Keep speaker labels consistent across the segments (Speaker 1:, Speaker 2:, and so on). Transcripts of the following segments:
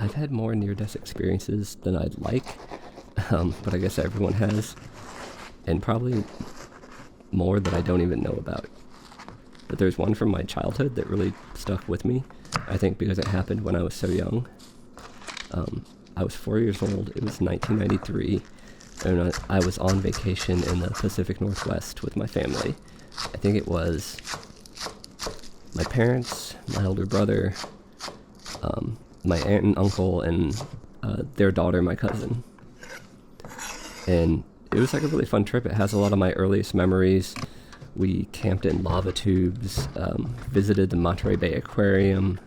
Speaker 1: I've had more near-death experiences than I'd like, but I guess everyone has, and probably more that I don't even know about. But there's one from my childhood that really stuck with me, I think because it happened when I was so young. I was 4 years old, it was 1993, and I was on vacation in the Pacific Northwest with my family. I think it was my parents, my older brother, my aunt and uncle, and their daughter, my cousin. And it was like a really fun trip. It has a lot of my earliest memories. We camped in lava tubes, visited the Monterey Bay Aquarium,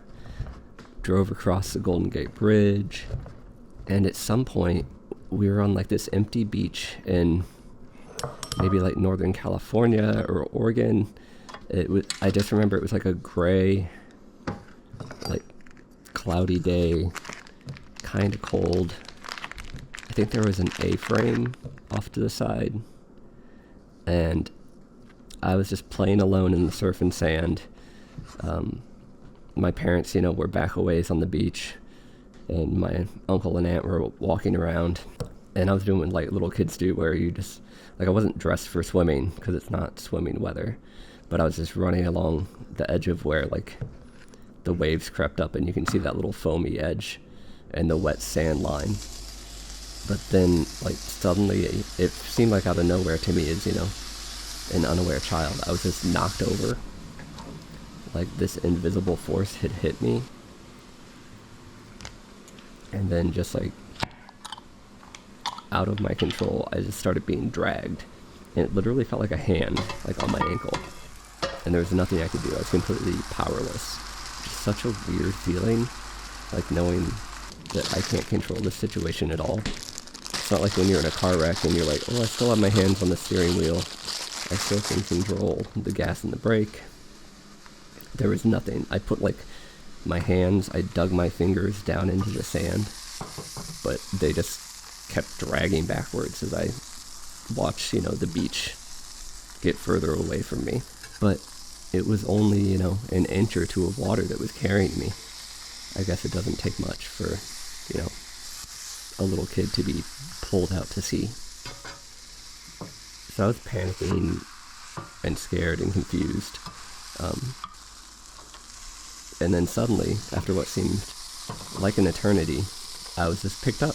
Speaker 1: drove across the Golden Gate Bridge, and at some point we were on like this empty beach in maybe like Northern California or Oregon. I just remember it was like a gray, like cloudy day, kind of cold. I think there was an A-frame off to the side, and I was just playing alone in the surf and sand. My parents, were back a ways on the beach, and my uncle and aunt were walking around, and I was doing what like little kids do, where you just, like, I wasn't dressed for swimming because it's not swimming weather, but I was just running along the edge of where like the waves crept up, and you can see that little foamy edge and the wet sand line. But then, like, suddenly it seemed like out of nowhere to me as, an unaware child, I was just knocked over. Like this invisible force had hit me. And then just like out of my control, I just started being dragged. And it literally felt like a hand, like on my ankle. And there was nothing I could do. I was completely powerless. Just such a weird feeling, like knowing that I can't control this situation at all. It's not like when you're in a car wreck and you're like, oh, I still have my hands on the steering wheel. I still can control the gas and the brake. There was nothing. I put like my hands, I dug my fingers down into the sand, but they just kept dragging backwards as I watched, the beach get further away from me. But it was only, an inch or two of water that was carrying me. I guess it doesn't take much for, a little kid to be pulled out to sea. So I was panicking and scared and confused. And then suddenly, after what seemed like an eternity, I was just picked up.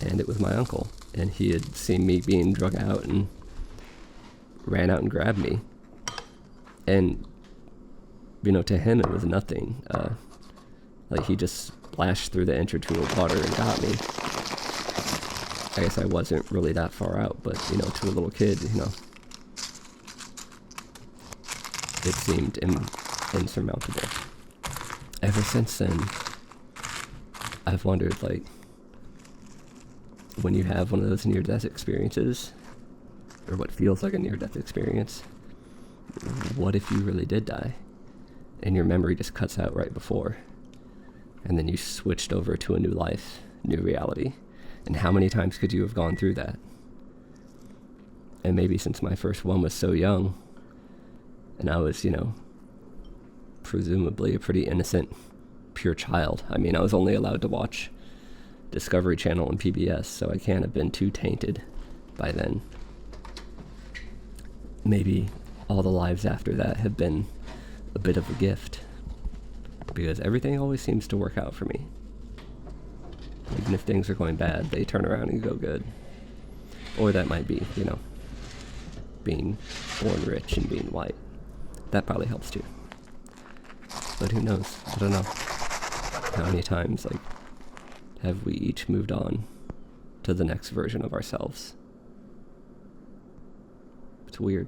Speaker 1: And it was my uncle. And he had seen me being drug out and ran out and grabbed me. And, to him it was nothing. Like he just splashed through the inch or two of water and got me. I guess I wasn't really that far out, but, to a little kid, it seemed insurmountable. Ever since then, I've wondered, like, when you have one of those near-death experiences, or what feels like a near-death experience, what if you really did die, and your memory just cuts out right before, and then you switched over to a new life, new reality? And how many times could you have gone through that? And maybe since my first one was so young, and I was, presumably a pretty innocent, pure child. I mean, I was only allowed to watch Discovery Channel and PBS, so I can't have been too tainted by then. Maybe all the lives after that have been a bit of a gift, because everything always seems to work out for me. Even if things are going bad, they turn around and go good. Or that might be, being born rich and being white. That probably helps too. But who knows? I don't know. How many times, have we each moved on to the next version of ourselves? It's weird.